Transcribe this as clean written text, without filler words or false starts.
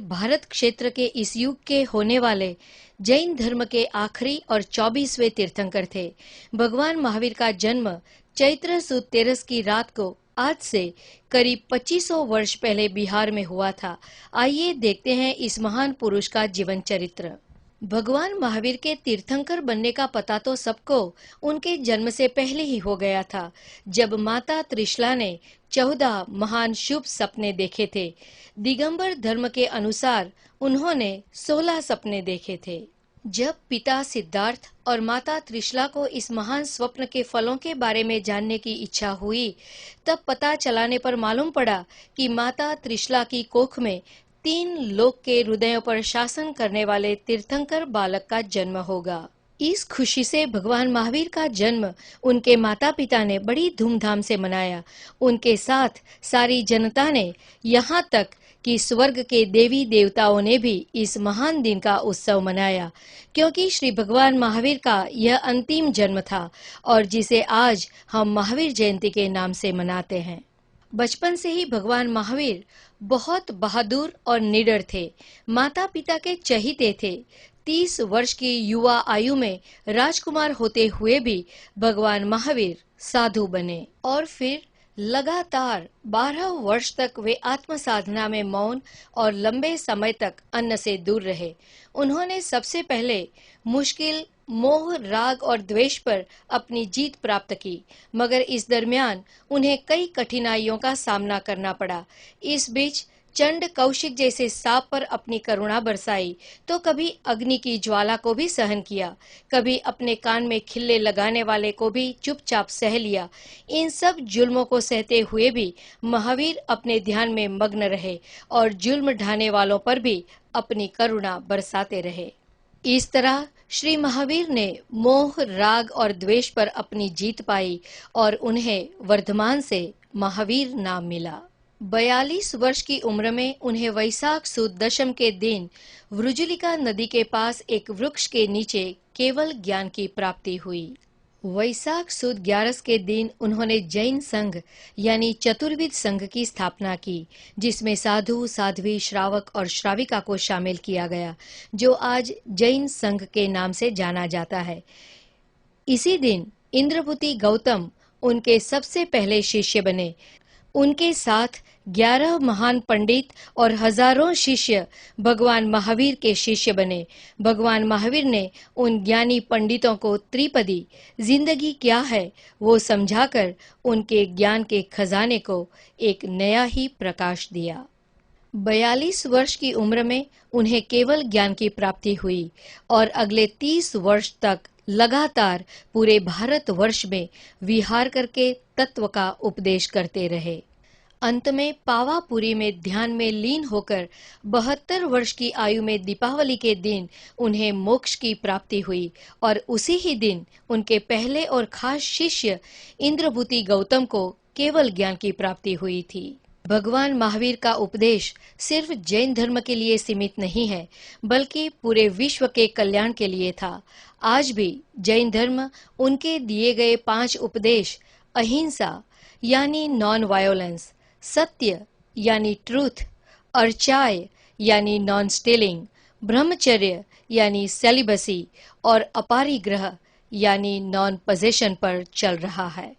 भारत क्षेत्र के इस युग के होने वाले जैन धर्म के आखिरी और 24वें तीर्थंकर थे। भगवान महावीर का जन्म चैत्र सुद 13 की रात को आज से करीब 2500 वर्ष पहले बिहार में हुआ था। आइए देखते हैं इस महान पुरुष का जीवन चरित्र। भगवान महावीर के तीर्थंकर बनने का पता तो सबको उनके जन्म से पहले ही हो गया था, जब माता त्रिशला ने 14 महान शुभ सपने देखे थे। दिगंबर धर्म के अनुसार उन्होंने 16 सपने देखे थे। जब पिता सिद्धार्थ और माता त्रिशला को इस महान स्वप्न के फलों के बारे में जानने की इच्छा हुई, तब पता चलाने पर मालूम पड़ा कि माता त्रिशला की कोख में 3 लोक के हृदयों पर शासन करने वाले तीर्थंकर बालक का जन्म होगा। इस खुशी से भगवान महावीर का जन्म उनके माता पिता ने बड़ी धूमधाम से मनाया। उनके साथ सारी जनता ने, यहाँ तक कि स्वर्ग के देवी देवताओं ने भी इस महान दिन का उत्सव मनाया, क्योंकि श्री भगवान महावीर का यह अंतिम जन्म था और जिसे आज हम महावीर जयंती के नाम से मनाते हैं। बचपन से ही भगवान महावीर बहुत बहादुर और निडर थे। माता पिता के चहीते थे। 30 वर्ष की युवा आयु में राजकुमार होते हुए भी भगवान महावीर साधु बने और फिर लगातार 12 वर्ष तक वे आत्म साधना में मौन और लंबे समय तक अन्न से दूर रहे। उन्होंने सबसे पहले मुश्किल मोह, राग और द्वेष पर अपनी जीत प्राप्त की, मगर इस दरमियान उन्हें कई कठिनाइयों का सामना करना पड़ा। इस बीच चंड कौशिक जैसे सांप पर अपनी करुणा बरसाई, तो कभी अग्नि की ज्वाला को भी सहन किया, कभी अपने कान में खिल्ले लगाने वाले को भी चुपचाप सह लिया। इन सब जुल्मों को सहते हुए भी महावीर अपने ध्यान में मग्न रहे और जुल्म ढाने वालों पर भी अपनी करुणा बरसाते रहे। इस तरह श्री महावीर ने मोह, राग और द्वेष पर अपनी जीत पाई और उन्हें वर्धमान से महावीर नाम मिला। 42 वर्ष की उम्र में उन्हें वैशाख सुद दशम के दिन वृजुलिका नदी के पास एक वृक्ष के नीचे केवल ज्ञान की प्राप्ति हुई। वैशाख सुद 11 के दिन उन्होंने जैन संघ यानी चतुर्विध संघ की स्थापना की, जिसमें साधु, साध्वी, श्रावक और श्राविका को शामिल किया गया, जो आज जैन संघ के नाम से जाना जाता है। इसी दिन इंद्रभूति गौतम उनके सबसे पहले शिष्य बने। उनके साथ 11 महान पंडित और हजारों शिष्य भगवान महावीर के शिष्य बने। भगवान महावीर ने उन ज्ञानी पंडितों को त्रिपदी जिंदगी क्या है वो समझाकर उनके ज्ञान के खजाने को एक नया ही प्रकाश दिया। 42 वर्ष की उम्र में उन्हें केवल ज्ञान की प्राप्ति हुई और अगले 30 वर्ष तक लगातार पूरे भारतवर्ष में विहार करके तत्व का उपदेश करते रहे। अंत में पावापुरी में ध्यान में लीन होकर 72 वर्ष की आयु में दीपावली के दिन उन्हें मोक्ष की प्राप्ति हुई और उसी ही दिन उनके पहले और खास शिष्य इंद्रभूति गौतम को केवल ज्ञान की प्राप्ति हुई थी। भगवान महावीर का उपदेश सिर्फ जैन धर्म के लिए सीमित नहीं है, बल्कि पूरे विश्व के कल्याण के लिए था। आज भी जैन धर्म उनके दिए गए 5 उपदेश, अहिंसा यानी नॉन वायोलेंस, सत्य यानी ट्रूथ, अर्चाय यानी नॉन स्टीलिंग, ब्रह्मचर्य यानी सेलिबसी और अपारिग्रह यानी नॉन पोजेशन पर चल रहा है।